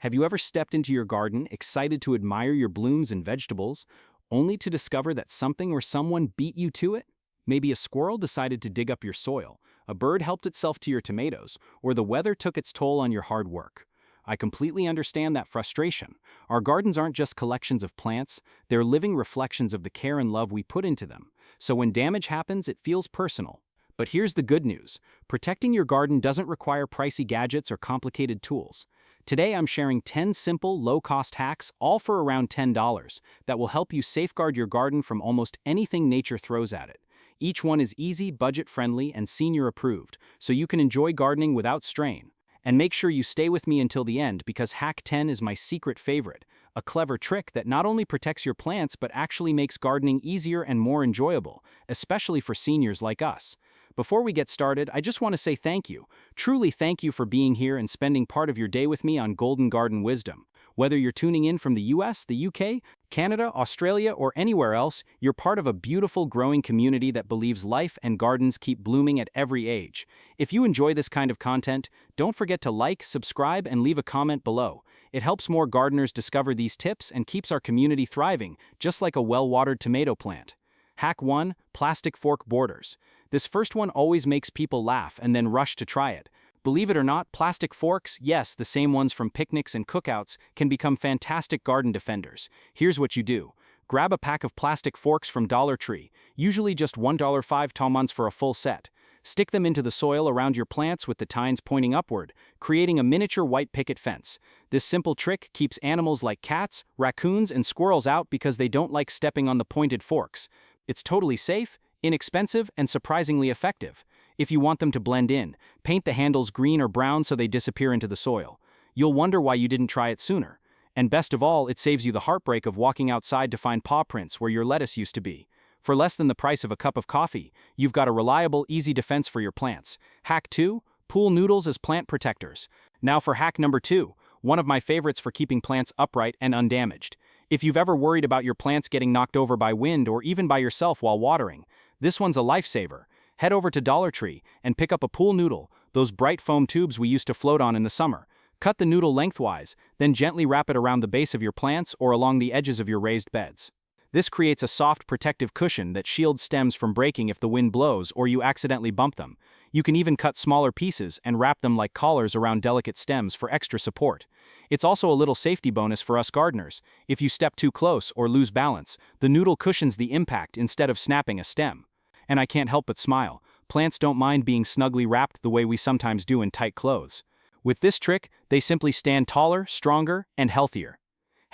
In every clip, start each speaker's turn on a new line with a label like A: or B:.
A: Have you ever stepped into your garden excited to admire your blooms and vegetables, only to discover that something or someone beat you to it? Maybe a squirrel decided to dig up your soil, a bird helped itself to your tomatoes, or the weather took its toll on your hard work. I completely understand that frustration. Our gardens aren't just collections of plants, they're living reflections of the care and love we put into them. So when damage happens, it feels personal. But here's the good news. Protecting your garden doesn't require pricey gadgets or complicated tools. Today I'm sharing 10 simple, low-cost hacks, all for around $10, that will help you safeguard your garden from almost anything nature throws at it. Each one is easy, budget-friendly, and senior-approved, so you can enjoy gardening without strain. And make sure you stay with me until the end because Hack 10 is my secret favorite, a clever trick that not only protects your plants but actually makes gardening easier and more enjoyable, especially for seniors like us. Before we get started, I just want to say thank you. Truly thank you for being here and spending part of your day with me on Golden Garden Wisdom. Whether you're tuning in from the US, the UK, Canada, Australia, or anywhere else, you're part of a beautiful growing community that believes life and gardens keep blooming at every age. If you enjoy this kind of content, don't forget to like, subscribe, and leave a comment below. It helps more gardeners discover these tips and keeps our community thriving, just like a well-watered tomato plant. Hack 1. Plastic fork borders. This first one always makes people laugh and then rush to try it. Believe it or not, plastic forks, yes, the same ones from picnics and cookouts, can become fantastic garden defenders. Here's what you do. Grab a pack of plastic forks from Dollar Tree, usually just $1.05 for a full set. Stick them into the soil around your plants with the tines pointing upward, creating a miniature white picket fence. This simple trick keeps animals like cats, raccoons, and squirrels out because they don't like stepping on the pointed forks. It's totally safe, inexpensive, and surprisingly effective. If you want them to blend in, paint the handles green or brown so they disappear into the soil. You'll wonder why you didn't try it sooner. And best of all, it saves you the heartbreak of walking outside to find paw prints where your lettuce used to be. For less than the price of a cup of coffee, you've got a reliable, easy defense for your plants. Hack 2. Pool noodles as plant protectors. Now for hack number 2, one of my favorites for keeping plants upright and undamaged. If you've ever worried about your plants getting knocked over by wind or even by yourself while watering, this one's a lifesaver. Head over to Dollar Tree and pick up a pool noodle, those bright foam tubes we used to float on in the summer. Cut the noodle lengthwise, then gently wrap it around the base of your plants or along the edges of your raised beds. This creates a soft protective cushion that shields stems from breaking if the wind blows or you accidentally bump them. You can even cut smaller pieces and wrap them like collars around delicate stems for extra support. It's also a little safety bonus for us gardeners. If you step too close or lose balance, the noodle cushions the impact instead of snapping a stem. And I can't help but smile. Plants don't mind being snugly wrapped the way we sometimes do in tight clothes. With this trick, they simply stand taller, stronger, and healthier.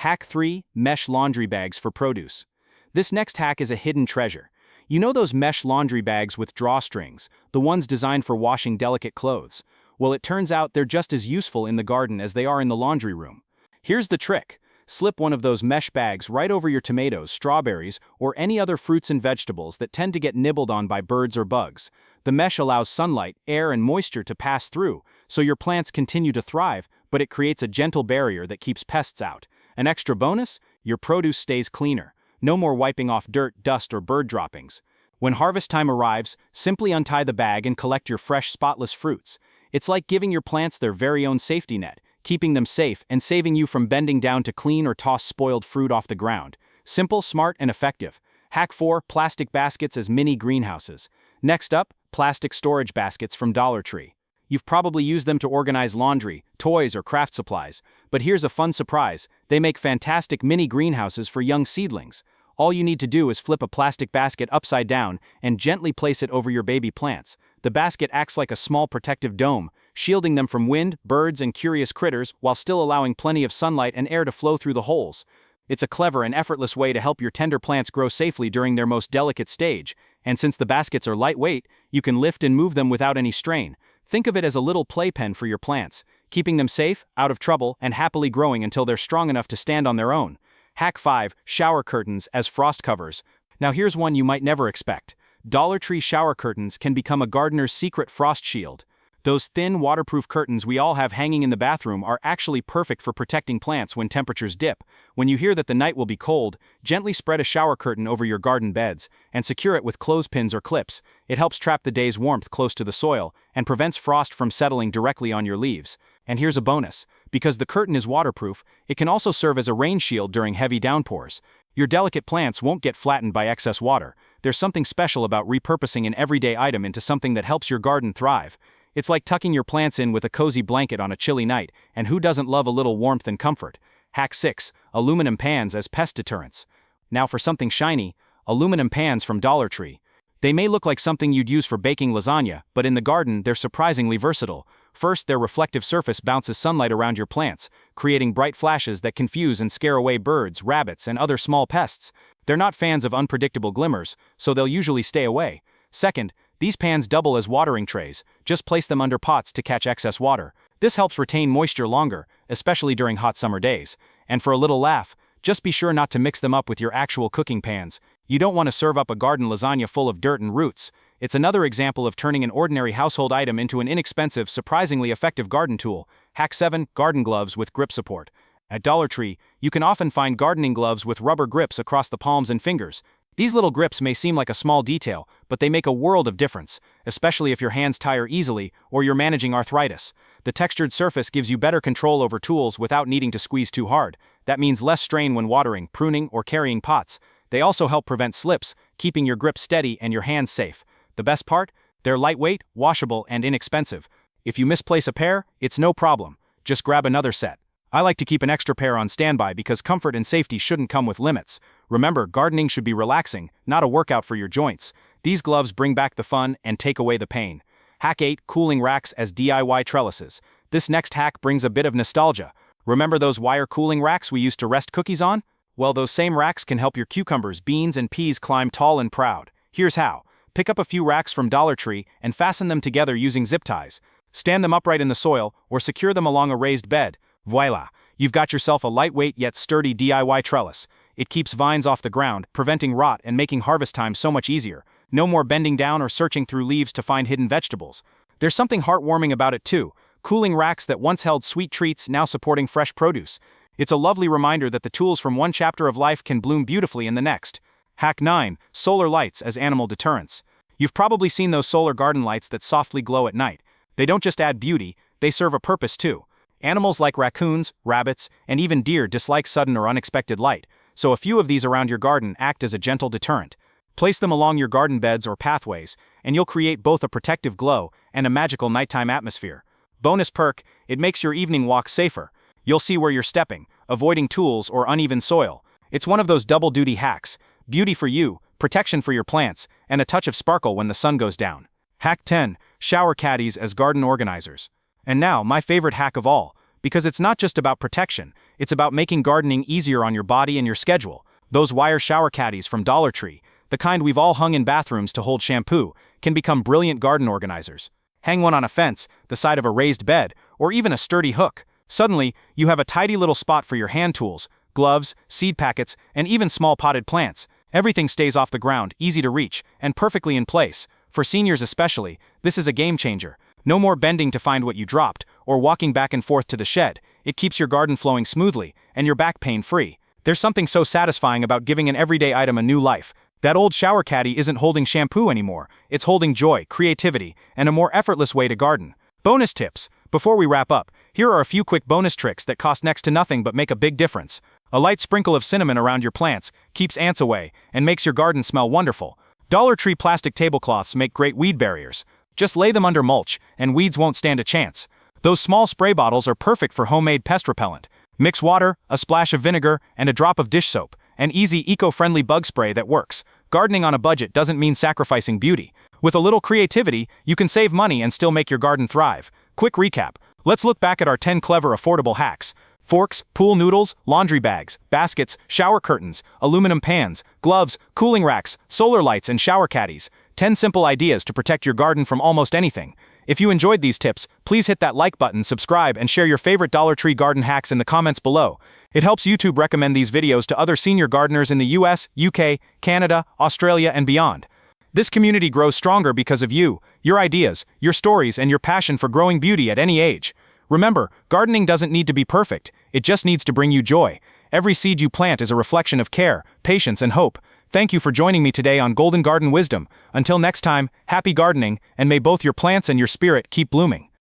A: Hack 3. Mesh laundry bags for produce. This next hack is a hidden treasure. You know those mesh laundry bags with drawstrings, the ones designed for washing delicate clothes? Well, it turns out they're just as useful in the garden as they are in the laundry room. Here's the trick. Slip one of those mesh bags right over your tomatoes, strawberries, or any other fruits and vegetables that tend to get nibbled on by birds or bugs. The mesh allows sunlight, air, and moisture to pass through, so your plants continue to thrive, but it creates a gentle barrier that keeps pests out. An extra bonus? Your produce stays cleaner. No more wiping off dirt, dust, or bird droppings. When harvest time arrives, simply untie the bag and collect your fresh, spotless fruits. It's like giving your plants their very own safety net, keeping them safe and saving you from bending down to clean or toss spoiled fruit off the ground. Simple, smart, and effective. Hack 4. Plastic baskets as mini greenhouses. Next up, plastic storage baskets from Dollar Tree. You've probably used them to organize laundry, toys, or craft supplies, but here's a fun surprise. They make fantastic mini greenhouses for young seedlings. All you need to do is flip a plastic basket upside down and gently place it over your baby plants. The basket acts like a small protective dome, shielding them from wind, birds, and curious critters while still allowing plenty of sunlight and air to flow through the holes. It's a clever and effortless way to help your tender plants grow safely during their most delicate stage, and since the baskets are lightweight, you can lift and move them without any strain. Think of it as a little playpen for your plants, keeping them safe, out of trouble, and happily growing until they're strong enough to stand on their own. Hack 5. Shower curtains as frost covers. Now here's one you might never expect. Dollar Tree shower curtains can become a gardener's secret frost shield. Those thin, waterproof curtains we all have hanging in the bathroom are actually perfect for protecting plants when temperatures dip. When you hear that the night will be cold, gently spread a shower curtain over your garden beds and secure it with clothespins or clips. It helps trap the day's warmth close to the soil and prevents frost from settling directly on your leaves. And here's a bonus. Because the curtain is waterproof, it can also serve as a rain shield during heavy downpours. Your delicate plants won't get flattened by excess water. There's something special about repurposing an everyday item into something that helps your garden thrive. It's like tucking your plants in with a cozy blanket on a chilly night, and who doesn't love a little warmth and comfort? Hack 6. Aluminum pans as pest deterrents. Now for something shiny, aluminum pans from Dollar Tree. They may look like something you'd use for baking lasagna, but in the garden they're surprisingly versatile. First, their reflective surface bounces sunlight around your plants, creating bright flashes that confuse and scare away birds, rabbits, and other small pests. They're not fans of unpredictable glimmers, so they'll usually stay away. Second, these pans double as watering trays. Just place them under pots to catch excess water. This helps retain moisture longer, especially during hot summer days. And for a little laugh, just be sure not to mix them up with your actual cooking pans. You don't want to serve up a garden lasagna full of dirt and roots. It's another example of turning an ordinary household item into an inexpensive, surprisingly effective garden tool. Hack 7. Garden gloves with grip support. At Dollar Tree, you can often find gardening gloves with rubber grips across the palms and fingers. These little grips may seem like a small detail, but they make a world of difference, especially if your hands tire easily or you're managing arthritis. The textured surface gives you better control over tools without needing to squeeze too hard. That means less strain when watering, pruning, or carrying pots. They also help prevent slips, keeping your grip steady and your hands safe. The best part? They're lightweight, washable, and inexpensive. If you misplace a pair, it's no problem. Just grab another set. I like to keep an extra pair on standby because comfort and safety shouldn't come with limits. Remember, gardening should be relaxing, not a workout for your joints. These gloves bring back the fun and take away the pain. Hack 8. Cooling racks as DIY trellises. This next hack brings a bit of nostalgia. Remember those wire cooling racks we used to rest cookies on? Well, those same racks can help your cucumbers, beans, and peas climb tall and proud. Here's how. Pick up a few racks from Dollar Tree and fasten them together using zip ties. Stand them upright in the soil or secure them along a raised bed. Voila! You've got yourself a lightweight yet sturdy DIY trellis. It keeps vines off the ground, preventing rot and making harvest time so much easier. No more bending down or searching through leaves to find hidden vegetables. There's something heartwarming about it too. Cooling racks that once held sweet treats now supporting fresh produce. It's a lovely reminder that the tools from one chapter of life can bloom beautifully in the next. Hack 9. Solar lights as animal deterrents. You've probably seen those solar garden lights that softly glow at night. They don't just add beauty, they serve a purpose too. Animals like raccoons, rabbits, and even deer dislike sudden or unexpected light, so a few of these around your garden act as a gentle deterrent. Place them along your garden beds or pathways, and you'll create both a protective glow and a magical nighttime atmosphere. Bonus perk, it makes your evening walk safer. You'll see where you're stepping, avoiding tools or uneven soil. It's one of those double-duty hacks: beauty for you, protection for your plants, and a touch of sparkle when the sun goes down. Hack 10. Shower caddies as garden organizers. And now, my favorite hack of all, because it's not just about protection, it's about making gardening easier on your body and your schedule. Those wire shower caddies from Dollar Tree, the kind we've all hung in bathrooms to hold shampoo, can become brilliant garden organizers. Hang one on a fence, the side of a raised bed, or even a sturdy hook. Suddenly, you have a tidy little spot for your hand tools, gloves, seed packets, and even small potted plants. Everything stays off the ground, easy to reach, and perfectly in place. For seniors especially, this is a game changer. No more bending to find what you dropped, or walking back and forth to the shed. It keeps your garden flowing smoothly, and your back pain-free. There's something so satisfying about giving an everyday item a new life. That old shower caddy isn't holding shampoo anymore. It's holding joy, creativity, and a more effortless way to garden. Bonus tips. Before we wrap up, here are a few quick bonus tricks that cost next to nothing but make a big difference. A light sprinkle of cinnamon around your plants keeps ants away and makes your garden smell wonderful. Dollar Tree plastic tablecloths make great weed barriers. Just lay them under mulch, and weeds won't stand a chance. Those small spray bottles are perfect for homemade pest repellent. Mix water, a splash of vinegar, and a drop of dish soap. An easy, eco-friendly bug spray that works. Gardening on a budget doesn't mean sacrificing beauty. With a little creativity, you can save money and still make your garden thrive. Quick recap. Let's look back at our 10 clever, affordable hacks. Forks, pool noodles, laundry bags, baskets, shower curtains, aluminum pans, gloves, cooling racks, solar lights, and shower caddies. 10 simple ideas to protect your garden from almost anything. If you enjoyed these tips, please hit that like button, subscribe, and share your favorite Dollar Tree garden hacks in the comments below. It helps YouTube recommend these videos to other senior gardeners in the US, UK, Canada, Australia, and beyond. This community grows stronger because of you, your ideas, your stories, and your passion for growing beauty at any age. Remember, gardening doesn't need to be perfect, it just needs to bring you joy. Every seed you plant is a reflection of care, patience, and hope. Thank you for joining me today on Golden Garden Wisdom. Until next time, happy gardening, and may both your plants and your spirit keep blooming.